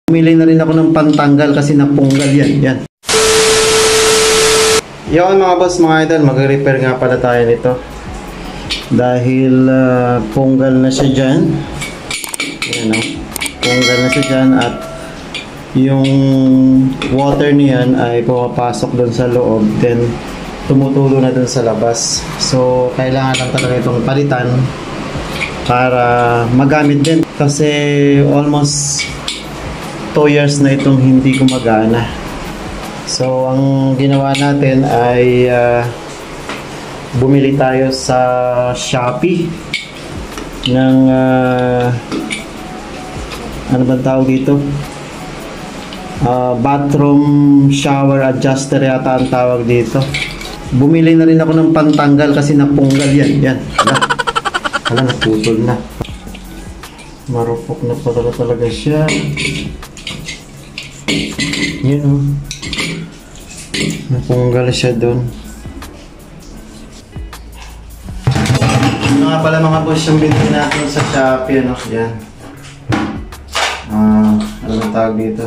Bumili na rin ako ng pantanggal kasi napunggal yan. Yan. Yon mga boss, mga idol, mag-repair nga pala tayo nito. Dahil punggal na siya dyan. Yan o. Punggal na siya dyan at yung water niyan ay pumapasok doon sa loob. Then tumutulo na doon sa labas. So kailangan lang talaga itong palitan para magamit din. Kasi almost 2 years na itong hindi gumagana. So ang ginawa natin ay bumili tayo sa Shopee ng ano ba tawag dito? Bathroom shower adjuster yata ang tawag dito. Bumili na rin ako ng pantanggal kasi napunggal yan. Yan. Hala, naputol na. Marupok na pala talaga siya. Yan o. Napunggal siya doon. Ano nga pala mga boss yung binili natin sa Shopee, ano? Yan. Ano ang tawag dito?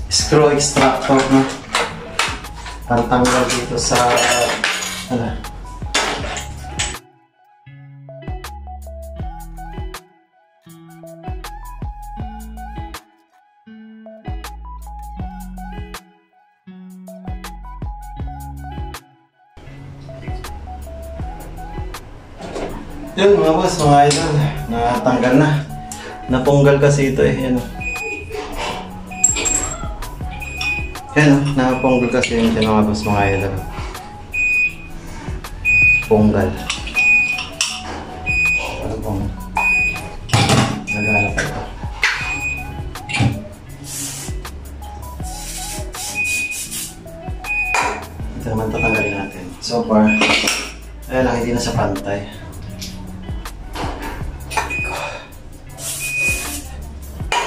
Screw extractor, no? Pantanggal dito sa yun mga boss, mga idol, natanggal na. Napunggal kasi ito eh. Yan o. Yan o, napunggal kasi yung mga boss, mga idol. Punggal. Ano pong naghanap ito. Ito naman tatanggalin natin. So far, ayan lang, hindi na sa pantay.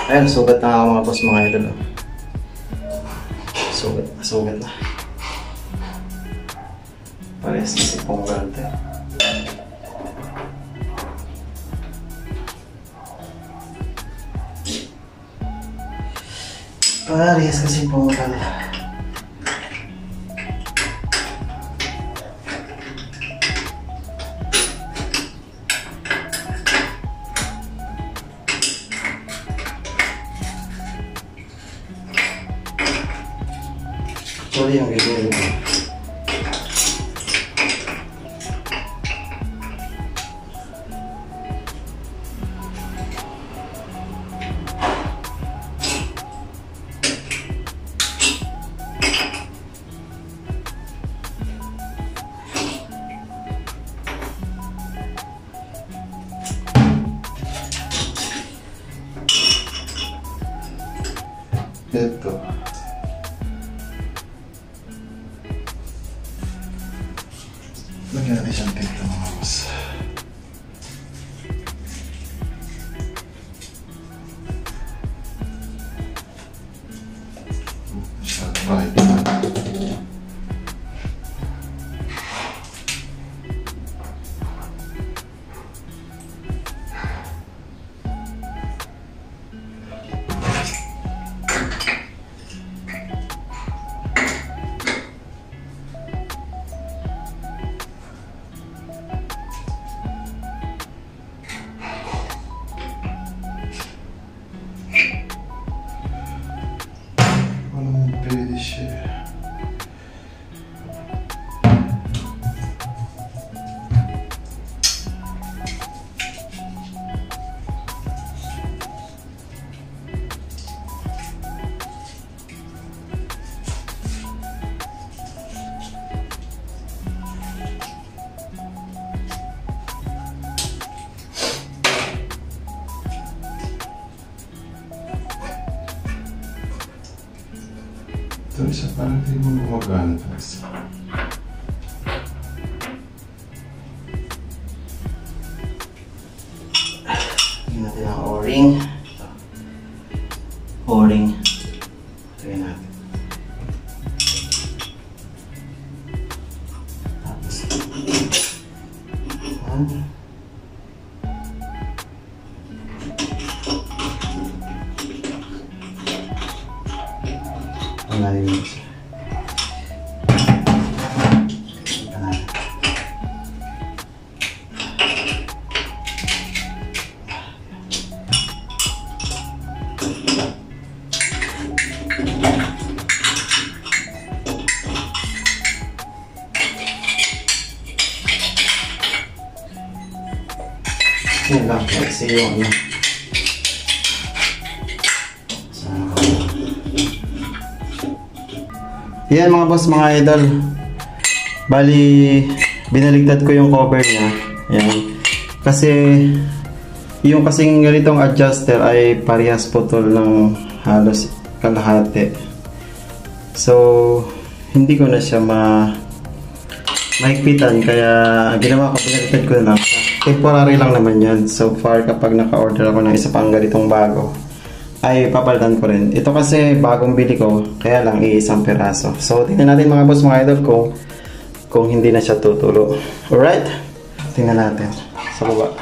Ayan, sugat na ako mga boss, mga idol. Sugat na. Parehas kasi punggal ito. Parehas kasi punggal. Sorry yung gagawin ko. Ito. Lagyan natin siyang tape na mga boss. Right. Pwede siya. Ito isa parang hindi mo gumagana talaga. Tingnan natin ang O-ring. O-ring. Tingnan natin. Tapos Malalim na siya. Yan lang, kasi yung ano. So, yan mga boss, mga idol. Bali, binaligtad ko yung cover niya. Yan. Kasi, yung kasing ganitong adjuster ay parehas putol ng halos kalahati. So, hindi ko na siya mahigpitan. Kaya, ginawa ko, binaligtad ko na lang. Temporary lang naman yan. So far, kapag naka-order ako ng isa pang ganitong bago, ay papalitan ko rin. Ito kasi bagong bili ko, kaya lang iisang piraso. So tingnan natin mga boss, mga idol, kung hindi na siya tutulo. Alright? Tingnan natin sa baba.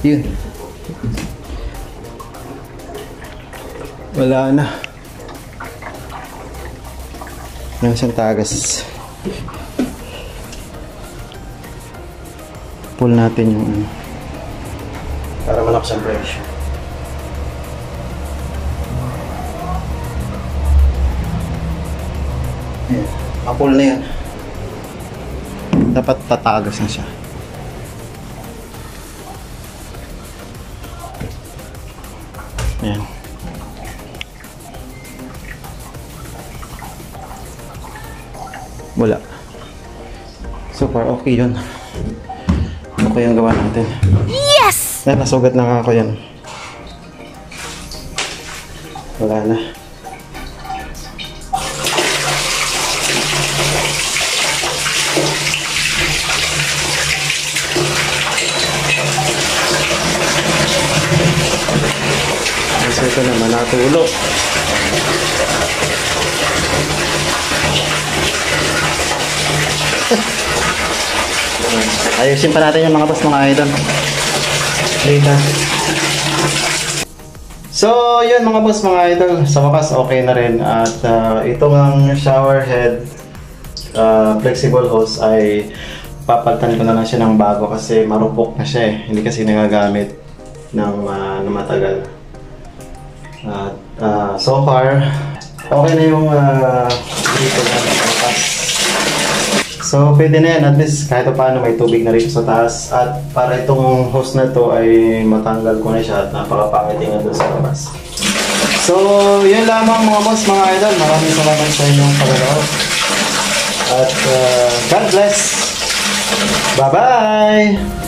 Yun. Wala na. Yung isang tagas. Pull natin yung ano. Para malakas ang pressure. Ayan. Ma-pull na yan. Dapat tatagas na siya. Ayan. Wala. So far, okay yun. Ano ko yung gawa natin? Yes! Nasugat na nga ako yan. Wala na. So ito naman, natulo. Ayusin pa natin yung mga boss, mga idol. Later. So, yun mga boss, mga idol. Sa wakas, okay na rin. At itong ang shower head flexible hose ay papalitan ko na lang siya ng bago kasi marupok na siya eh. Hindi kasi nagagamit ng matagal. At so far, okay na yung dito na wakas. So, pwede na yan. At least, kahit paano may tubig na rin sa taas. At para itong hose na to ay matanggal ko na siya at napakapangit nga doon sa labas. So, yun lamang mga boss, mga idol. Maraming salamat sa inyong paganood. At God bless! Bye-bye!